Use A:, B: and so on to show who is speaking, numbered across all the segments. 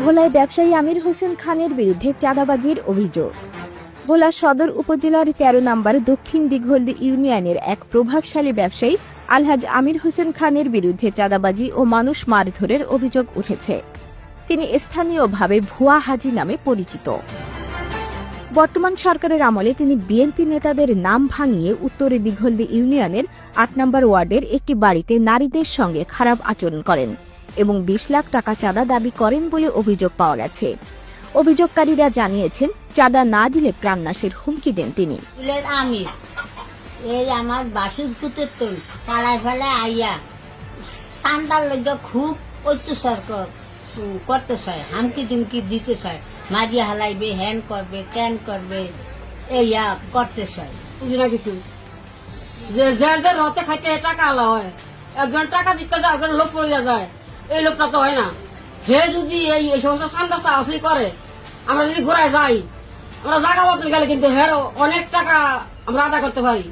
A: ভোলায় ব্যবসায়ী আমির হোসেন খানের বিরুদ্ধে চাঁদাবাজির অভিযোগ। ভোলা সদর উপজেলার ১৩ নম্বর দক্ষিণ দিঘলদি ইউনিয়নের এক প্রভাবশালী ব্যবসায়ী আলহাজ আমির হোসেন খানের বিরুদ্ধে চাঁদাবাজি ও মানুষ মারধরের অভিযোগ উঠেছে। তিনি স্থানীয়ভাবে ভুয়া হাজি নামে পরিচিত। বর্তমান সরকারের আমলে তিনি বিএনপি নেতাদের নাম ভাঙিয়ে উত্তরে দিঘলদি ইউনিয়নের ৮ নম্বর ওয়ার্ডের একটি বাড়িতে নারীদের সঙ্গে খারাপ আচরণ করেন এবং ২০ লাখ টাকা চাঁদা দাবি করেন বলে অভিযোগ পাওয়া গেছে। অভিযোগকারীরা জানিয়েছেন, চাঁদা না দিলে প্রাণনাশের হুমকি দেন তিনি।
B: আমির এই আমার বাসুর পুতের তো পাড়ায় ফেলায় আইয়া চান্দার লগে খুব অত্যাচার করতে চায়, হামকি দুমকি দিতে চায়, মাঝি হালাইবে, হ্যান করবে, ক্যান করবে, এইয়া করতে চায়।
C: বুঝি না কিছু যে যার রতে খাইতে টাকা আলা হয়, একজন টাকা দিতে যায়, একজন লোক পড়ে যায়, এই লোকটা তো হয় না। হে যদি এই সমস্ত সান্দা চাষি করে, আমরা যদি ঘোরায় যাই, আমরা জায়গা মতন গেলে কিন্তু হের অনেক টাকা আমরা আদায় করতে পারি।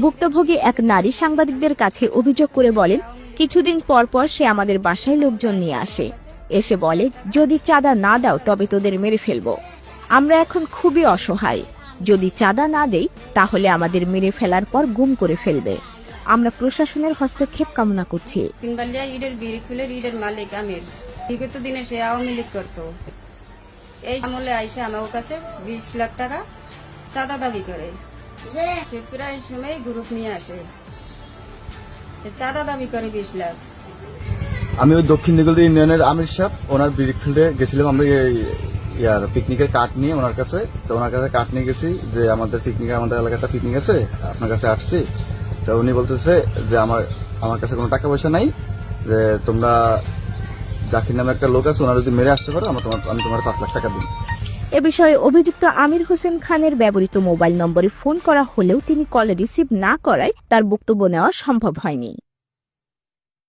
A: ভুক্তভোগী এক নারী সাংবাদিকদের কাছে অভিযোগ করে বলেন, কিছুদিন পর পর সে আমাদের বাসায় লোকজন নিয়ে আসে, এসে বলে যদি চাঁদা না দাও তবে তোদের মেরে ফেলবো। আমরা এখন খুবই অসহায়, যদি চাঁদা না দেই তাহলে আমাদের মেরে ফেলার পর গুম করে ফেলবে। আমরা প্রশাসনের হস্তক্ষেপ কামনা করছি।
D: তিনবালিয়া ইটের বিড়ি খুলের ইটের মালিক আমির বিগত দিনে সে আওয়ামী লীগ করতো। এই আমলে আইসা আমার কাছে ২০ লাখ টাকা চাঁদা দাবি করে। সে প্রায় সময় গ্রুপ নিয়ে আসে, চাঁদা দাবি করে ২০ লাখ।
E: আমি ওই দক্ষিণ দিঘলদি ইউনিয়নের আমির সাহেব, ওনার বিড়ি ফিল্ডে গেছিলাম আমরা ইয়ার পিকনিকের কার্ড নিয়ে ওনার কাছে। তো ওনার কাছে কার্ড নিয়ে গেছি যে আমাদের পিকনিকে, আমাদের এলাকাটা পিকনিক আছে, আপনার কাছে আসছি। তো উনি বলতেছে যে আমার কাছে কোনো টাকা পয়সা নাই, যে তোমরা জাকির নামে একটা লোক আছে, ওনার যদি মেরে আসতে পারো আমি তোমার ৫ লাখ টাকা দিই।
A: এ বিষয়ে অভিযুক্ত আমির হোসেন খানের ব্যবহৃত মোবাইল নম্বরে ফোন করা হলেও তিনি কল রিসিভ না করায় তার বক্তব্য নেওয়া সম্ভব হয়নি।